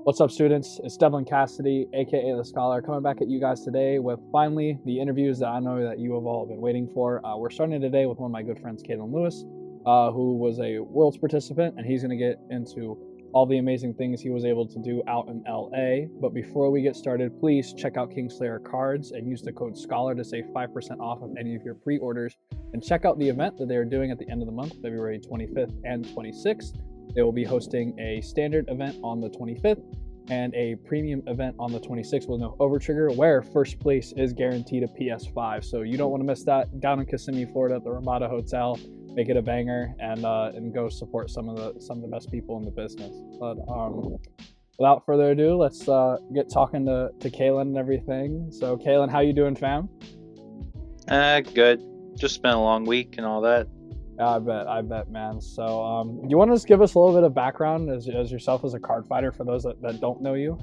What's up, students? It's Devlin Cassidy, aka The Scholar, coming back at you guys today with finally the interviews that I know that you have all been waiting for. We're starting today with one of my good friends, Calen Lewis, who was a Worlds participant, and he's going to get into all the amazing things he was able to do out in LA. But before we get started, please check out Kingslayer Cards and use the code SCHOLAR to save 5% off of any of your pre orders. And check out the event that they are doing at the end of the month, February 25th and 26th. They will be hosting a standard event on the 25th and a premium event on the 26th with no overtrigger, where first place is guaranteed a PS5. So you don't want to miss that. Down in Kissimmee, Florida, at the Ramada Hotel. Make it a banger and go support some of the best people in the business. But without further ado, let's get talking to Calen and everything. So Calen, how you doing, fam? Good. Just been a long week and all that. Yeah, I bet, man. So, you want to just give us a little bit of background as yourself as a card fighter for those that don't know you?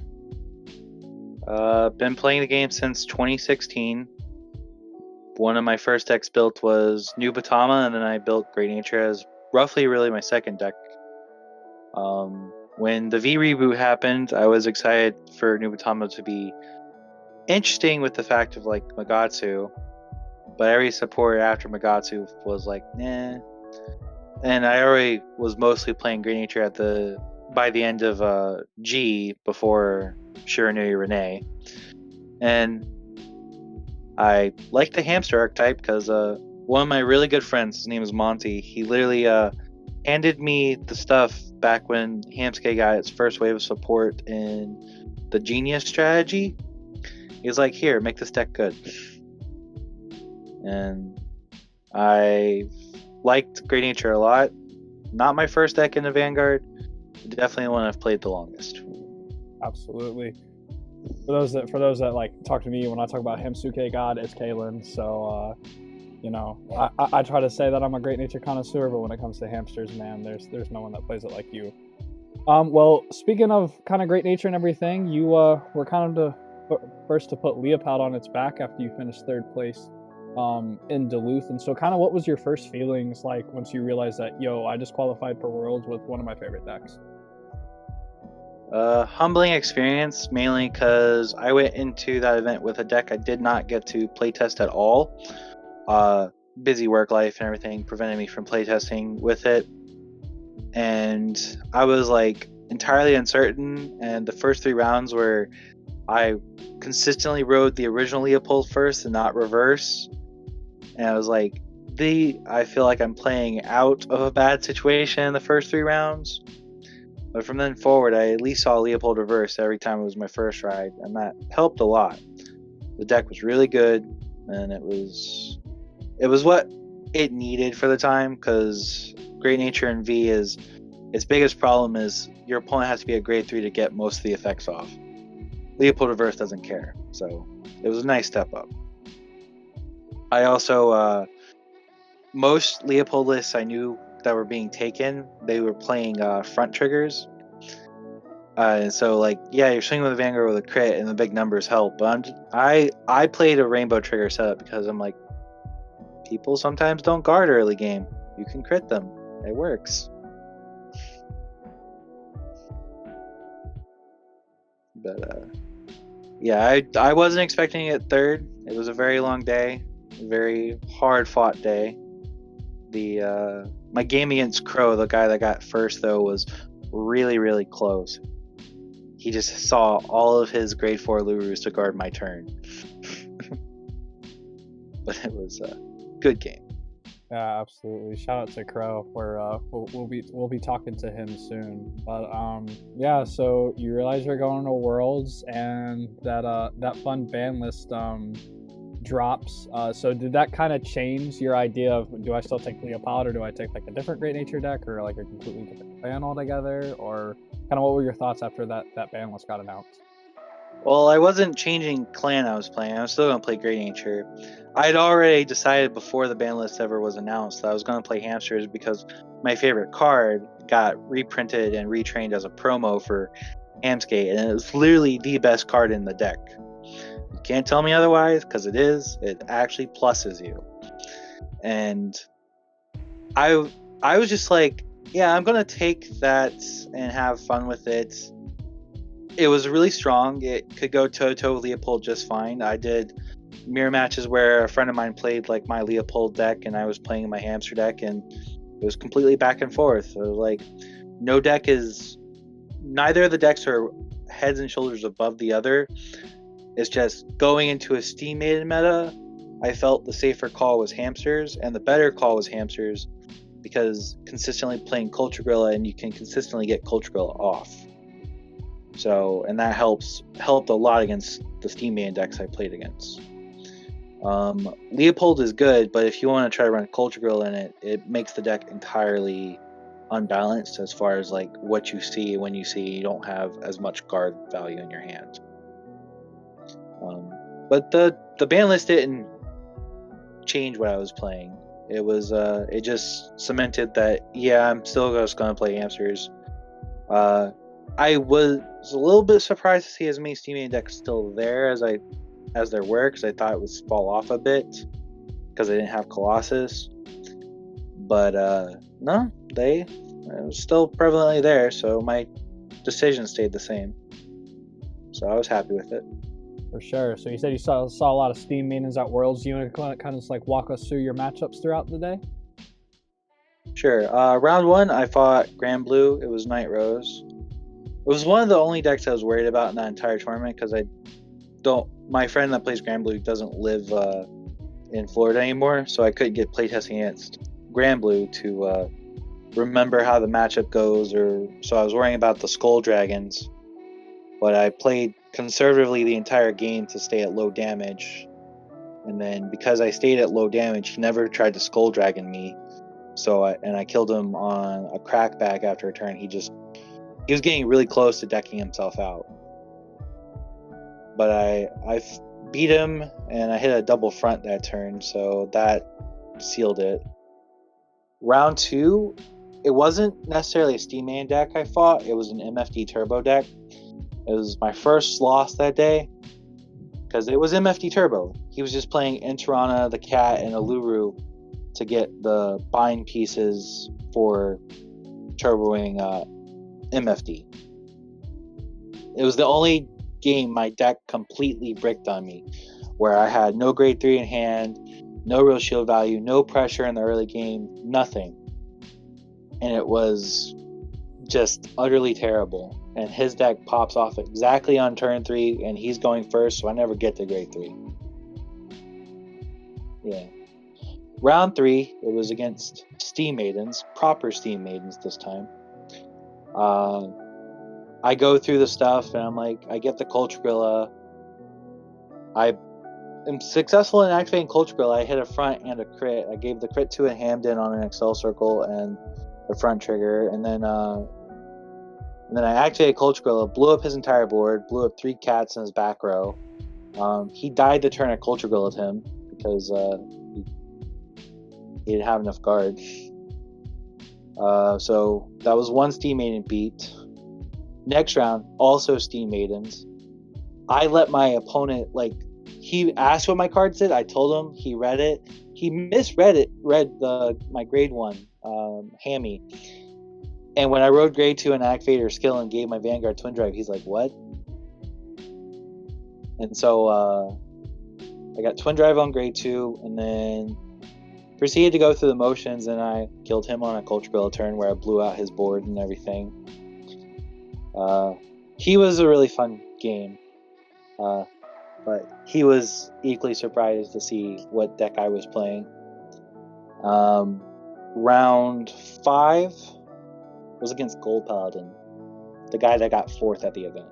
Been playing the game since 2016. One of my first decks built was New Batama, and then I built Great Nature as roughly really my second deck. When the V reboot happened, I was excited for New Batama to be interesting with the fact of like Magatsu. But every support after Magatsu was like, nah. And I already was mostly playing Great Nature by the end of G before Shiranui Renee. And I like the hamster archetype because one of my really good friends, his name is Monty, he literally handed me the stuff back when Hamsuke got its first wave of support in the Genius strategy. He was like, here, make this deck good. And I liked Great Nature a lot. Not my first deck in the Vanguard. Definitely the one I've played the longest. Absolutely. For those that like talk to me when I talk about Hamsuke God, it's Calen. So I try to say that I'm a Great Nature connoisseur, but when it comes to hamsters, man, there's no one that plays it like you. Well, speaking of kind of Great Nature and everything, you were kind of the first to put Leopold on its back after you finished third place in Duluth. And so kind of what was your first feelings like once you realized that, I just qualified for Worlds with one of my favorite decks? Humbling experience, mainly because I went into that event with a deck I did not get to playtest at all. Busy work life and everything prevented me from playtesting with it. And I was like entirely uncertain, and the first 3 rounds where I consistently rode the original Leopold first and not reverse. And I was like, I feel like I'm playing out of a bad situation in the first 3 rounds. But from then forward, I at least saw Leopold reverse every time it was my first ride, and that helped a lot. The deck was really good, and it was what it needed for the time, because Great Nature in V is its biggest problem is your opponent has to be a grade 3 to get most of the effects off. Leopold reverse doesn't care, so it was a nice step up. I also most Leopold lists I knew that were being taken, they were playing front triggers. And so like, yeah, you're swinging with a Vanguard with a crit and the big numbers help, but I played a rainbow trigger setup because I'm like, people sometimes don't guard early game. You can crit them. It works. But yeah, I wasn't expecting it third. It was a very long day, a very hard fought day. My game against Crow, the guy that got first though, was really, really close. He just saw all of his grade 4 Lurus to guard my turn. But it was a good game. Yeah, absolutely. Shout out to Crow. We'll be talking to him soon. But yeah. So you realize you're going to Worlds, and that fun ban list drops. So did that kind of change your idea of, do I still take Leopold, or do I take like a different Great Nature deck, or like a completely different ban altogether, or kind of what were your thoughts after that ban list got announced? Well, I wasn't changing clan I was playing. I was still going to play Great Nature. I had already decided before the ban list ever was announced that I was going to play Hamsters because my favorite card got reprinted and retrained as a promo for Hamsuke, and it was literally the best card in the deck. You can't tell me otherwise, because it is. It actually pluses you. And I was just like, yeah, I'm going to take that and have fun with it. It was really strong. It could go toe-to-toe with Leopold just fine. I did mirror matches where a friend of mine played like my Leopold deck and I was playing my hamster deck, and it was completely back and forth. It was like neither of the decks are heads and shoulders above the other. It's just going into a Steam Maiden meta, I felt the safer call was hamsters and the better call was hamsters, because consistently playing Culture Gorilla and you can consistently get Culture Gorilla off. So, and that helped a lot against the Steam Maiden decks I played against. Leopold is good, but if you want to try to run Culture Gorilla in it, it makes the deck entirely unbalanced as far as like what you see when you see you don't have as much guard value in your hand. But the ban list didn't change what I was playing. It was it just cemented that I'm still just gonna play hamsters. I was a little bit surprised to see as many Steam Maiden decks still there as there were, because I thought it would fall off a bit because I didn't have Colossus. But no, it was still prevalently there, so my decision stayed the same. So I was happy with it. For sure. So you said you saw a lot of Steam Maidens at Worlds. Do you want to kind of just like walk us through your matchups throughout the day? Sure. Round 1, I fought Grand Blue. It was Night Rose. It was one of the only decks I was worried about in that entire tournament, because my friend that plays Grand Blue doesn't live in Florida anymore, so I couldn't get playtesting against Grand Blue to remember how the matchup goes, so I was worrying about the Skull Dragons. But I played conservatively the entire game to stay at low damage, and then because I stayed at low damage, he never tried to Skull Dragon me. So I killed him on a crackback after a turn. He was getting really close to decking himself out. But I beat him, and I hit a double front that turn, so that sealed it. Round 2, it wasn't necessarily a Steam Maiden deck I fought. It was an MFD Turbo deck. It was my first loss that day, because it was MFD Turbo. He was just playing Enterana, the cat, and Aluru to get the bind pieces for turboing MFD. It was the only game my deck completely bricked on me, where I had no grade 3 in hand, no real shield value, no pressure in the early game, nothing. And it was just utterly terrible. And his deck pops off exactly on turn 3, and he's going first, so I never get to grade 3. Yeah. Round 3, it was against Steam Maidens, proper Steam Maidens this time. I go through the stuff, and I'm like, I get the Culture Gorilla. I am successful in activating Culture Gorilla. I hit a front and a crit. I gave the crit to a Hamden on an Excel circle and the front trigger, and then I activated Culture Gorilla, blew up his entire board, blew up 3 cats in his back row. He died the turn I Culture Gorilla'd him, because he didn't have enough guard. So that was one Steam Maiden beat. Next round, also Steam Maidens. I let my opponent, he asked what my cards did. I told him. He read it. He read my grade 1 Hammy. And when I rode grade 2 and activator skill and gave my Vanguard Twin Drive, he's like, what? And so I got Twin Drive on grade 2, and then proceeded to go through the motions, and I killed him on a Culture Gorilla turn where I blew out his board and everything. He was a really fun game, but he was equally surprised to see what deck I was playing. Round 5 was against Gold Paladin, the guy that got 4th at the event.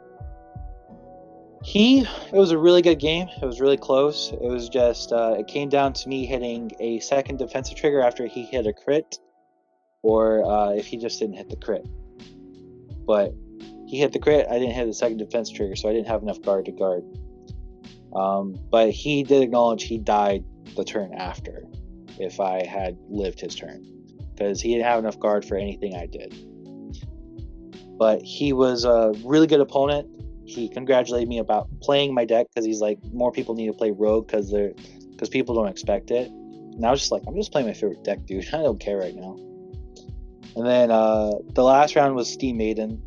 It was a really good game. It was really close. It was just, it came down to me hitting a second defensive trigger after he hit a crit, or if he just didn't hit the crit. But he hit the crit, I didn't hit the second defense trigger, so I didn't have enough guard to guard. But he did acknowledge he died the turn after, if I had lived his turn, because he didn't have enough guard for anything I did. But he was a really good opponent. He congratulated me about playing my deck, because he's like, more people need to play Rogue because people don't expect it. And I was just like, I'm just playing my favorite deck, dude. I don't care right now. And then the last round was Steam Maiden.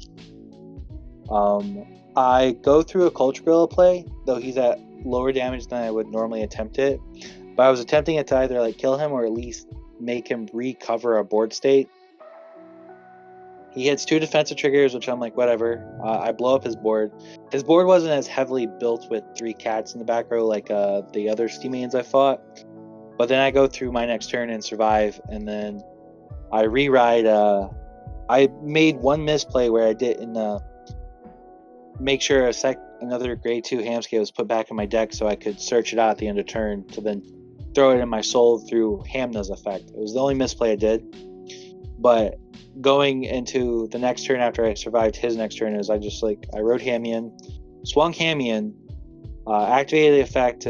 I go through a Culture Gorilla play, though he's at lower damage than I would normally attempt it. But I was attempting it to either like kill him or at least make him recover a board state. He hits 2 defensive triggers, which I'm like, whatever. I blow up his board. His board wasn't as heavily built with 3 cats in the back row like the other Steamians I fought. But then I go through my next turn and survive, and then I re-ride. I made one misplay where I didn't make sure another grade 2 ham scale was put back in my deck so I could search it out at the end of turn to then throw it in my soul through Hamna's effect. It was the only misplay I did. But going into the next turn after I survived his next turn is I wrote Hamian, swung Hamian, activated the effect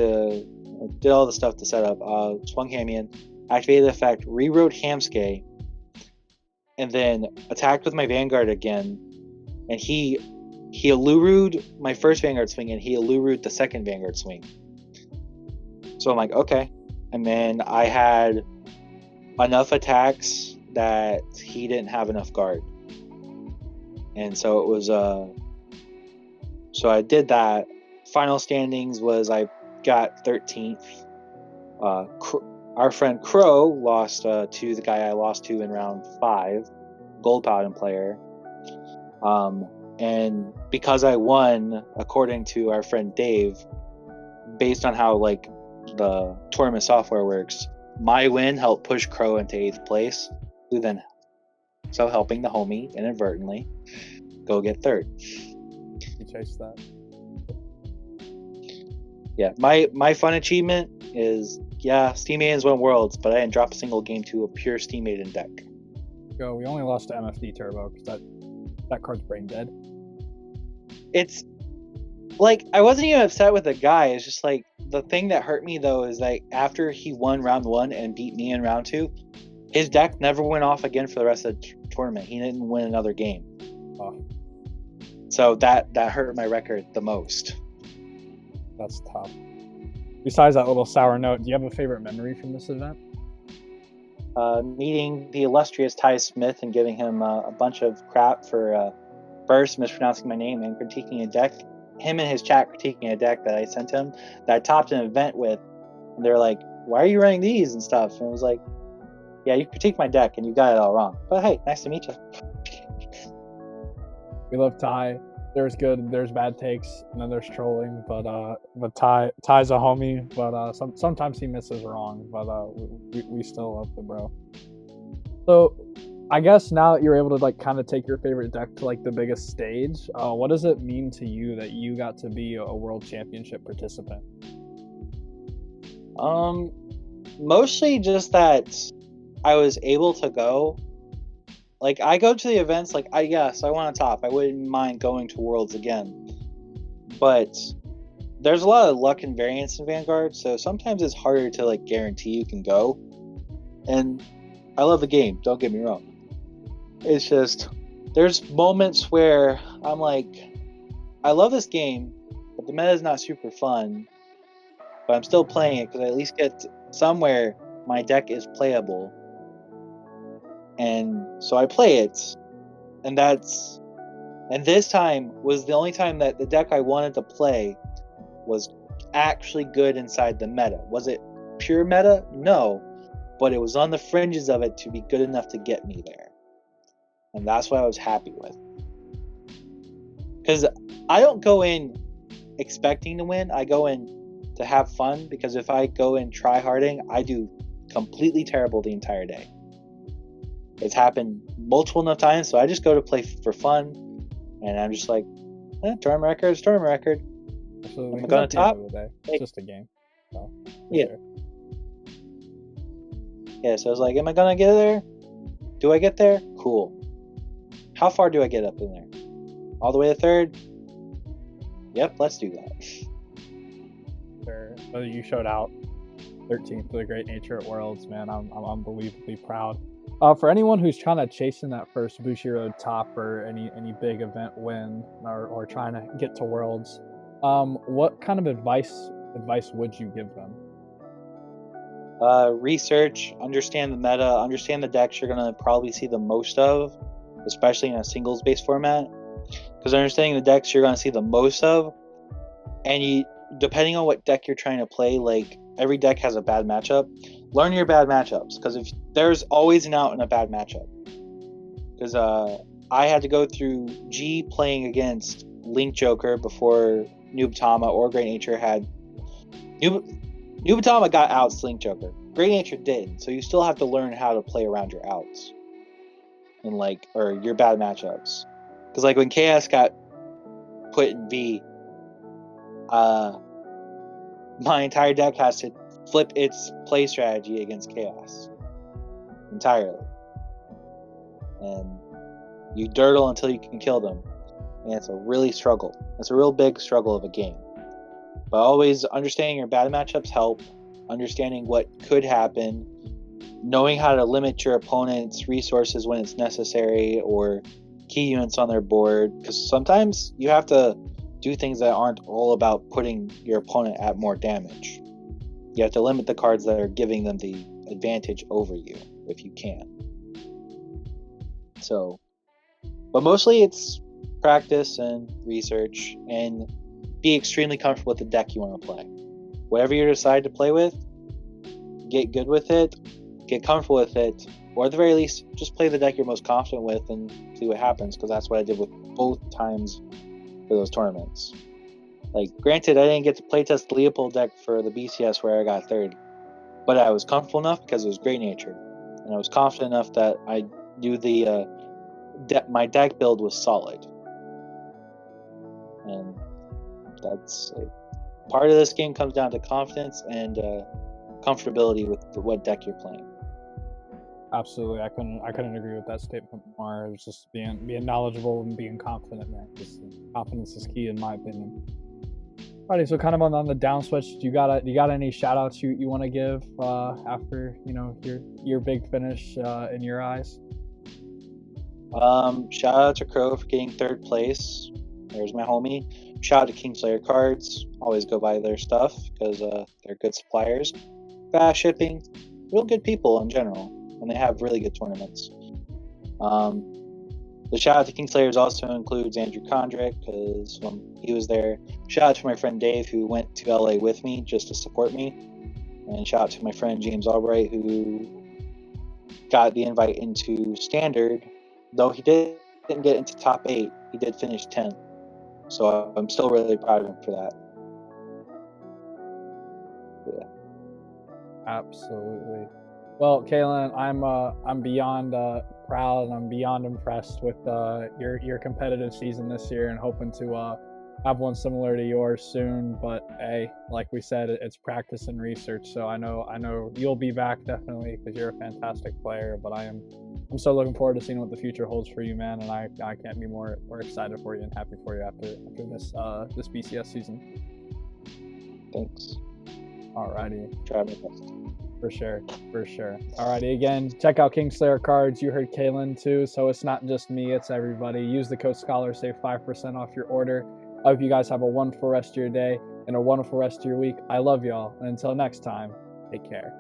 did all the stuff to set up, swung Hamian, activated the effect, rewrote Hamskay, and then attacked with my Vanguard again, and he Aluru'd my first Vanguard swing, and he Aluru'd the second Vanguard swing. So I'm like, okay. And then I had enough attacks that he didn't have enough guard. And so it was, so I did that. Final standings was I got 13th. Our friend Crow lost to the guy I lost to in round 5, Gold Paladin player. And because I won, according to our friend Dave, based on how like the tournament software works, my win helped push Crow into 8th place, who then so helping the homie inadvertently go get 3rd. You chased that. Yeah, my fun achievement is Steam Maidens won Worlds, but I didn't drop a single game to a pure Steam Maiden deck. Go. We only lost to MFD Turbo because that card's brain dead. It's like I wasn't even upset with the guy. It's just like the thing that hurt me though is like after he won round 1 and beat me in round 2, his deck never went off again for the rest of the tournament. He didn't win another game. Oh. So that hurt my record the most. That's tough. Besides that little sour note, do you have a favorite memory from this event? Meeting the illustrious Ty Smith and giving him a bunch of crap for first mispronouncing my name and critiquing a deck. Him and his chat critiquing a deck that I sent him that I topped an event with. And they're like, why are you running these and stuff? And I was like, yeah, you critiqued my deck and you got it all wrong. But hey, nice to meet you. We love Ty. There's good, there's bad takes, and then there's trolling. But Ty's a homie. But sometimes he misses wrong. But we still love the bro. So I guess now that you're able to like kind of take your favorite deck to like the biggest stage, what does it mean to you that you got to be a world championship participant? Mostly just that I was able to go. Like, I go to the events, like, I want to top. I wouldn't mind going to Worlds again. But there's a lot of luck and variance in Vanguard, so sometimes it's harder to, like, guarantee you can go. And I love the game, don't get me wrong. It's just, there's moments where I'm like, I love this game, but the meta is not super fun. But I'm still playing it because I at least get somewhere my deck is playable. And so I play it, and this time was the only time that the deck I wanted to play was actually good inside the meta. Was it pure meta? No, but it was on the fringes of it to be good enough to get me there. And that's what I was happy with. Because I don't go in expecting to win, I go in to have fun, because if I go in try-harding, I do completely terrible the entire day. It's happened multiple enough times, so I just go to play for fun, and I'm just like, tournament record. Absolutely. I'm going to top. It's just a game. So, yeah. Sure. Yeah, so I was like, am I going to get there? Do I get there? Cool. How far do I get up in there? All the way to 3rd? Yep, let's do that. Sure. So you showed out 13th for the Great Nature at Worlds, man. I'm unbelievably proud. For anyone who's trying to chase in that first Bushiroad top or any big event win or trying to get to Worlds, what kind of advice would you give them? Research, understand the meta, understand the decks you're going to probably see the most of, especially in a singles-based format. because understanding the decks you're going to see the most of, and depending on what deck you're trying to play, like every deck has a bad matchup. Learn your bad matchups, because if there's always an out in a bad matchup. Because I had to go through G playing against Link Joker before Noob or Great Nature had. Noob got outs Link Joker. Great Nature didn't, so you still have to learn how to play around your outs and or your bad matchups. Because like when KS got put in V, my entire deck has to flip its play strategy against Chaos entirely, and you dirtle until you can kill them, and it's a really struggle. It's a real big struggle of a game. But always understanding your bad matchups help. Understanding what could happen, knowing how to limit your opponent's resources when it's necessary, or key units on their board, because sometimes you have to do things that aren't all about putting your opponent at more damage. You have to limit the cards that are giving them the advantage over you, if you can. So, but mostly it's practice and research, and be extremely comfortable with the deck you want to play. Whatever you decide to play with, get good with it, get comfortable with it, or at the very least, just play the deck you're most confident with and see what happens, because that's what I did with both times for those tournaments. Like, granted, I didn't get to playtest the Leopold deck for the BCS where I got third, but I was comfortable enough because it was Great Nature, and I was confident enough that I knew my deck build was solid. And that's part of this game comes down to confidence and comfortability with what deck you're playing. Absolutely, I couldn't agree with that statement more. It was just being knowledgeable and being confident, man. Confidence is key in my opinion. Alrighty, so kind of on the down switch, you got any shout outs you want to give after your big finish in your eyes? Shout out to Crow for getting third place. There's my homie. Shout out to Kingslayer Cards. Always go buy their stuff because they're good suppliers. Fast shipping. Real good people in general. And they have really good tournaments. The shout out to Kingslayers also includes Andrew Condrick, because he was there. Shout out to my friend Dave, who went to LA with me just to support me. And shout out to my friend James Albright, who got the invite into Standard. Though he didn't get into top 8, he did finish 10th. So I'm still really proud of him for that. Yeah. Absolutely. Well, Calen, I'm beyond proud and I'm beyond impressed with your competitive season this year, and hoping to have one similar to yours soon. But hey, like we said, it's practice and research. So I know you'll be back definitely, because you're a fantastic player. But I'm so looking forward to seeing what the future holds for you, man. And I can't be more excited for you and happy for you after this BCS season. Thanks. Alrighty. Try my best. For sure. Alrighty, again, check out Kingslayer Cards. You heard Calen too, so it's not just me, it's everybody. Use the code SCHOLAR, save 5% off your order. I hope you guys have a wonderful rest of your day and a wonderful rest of your week. I love y'all, and until next time, take care.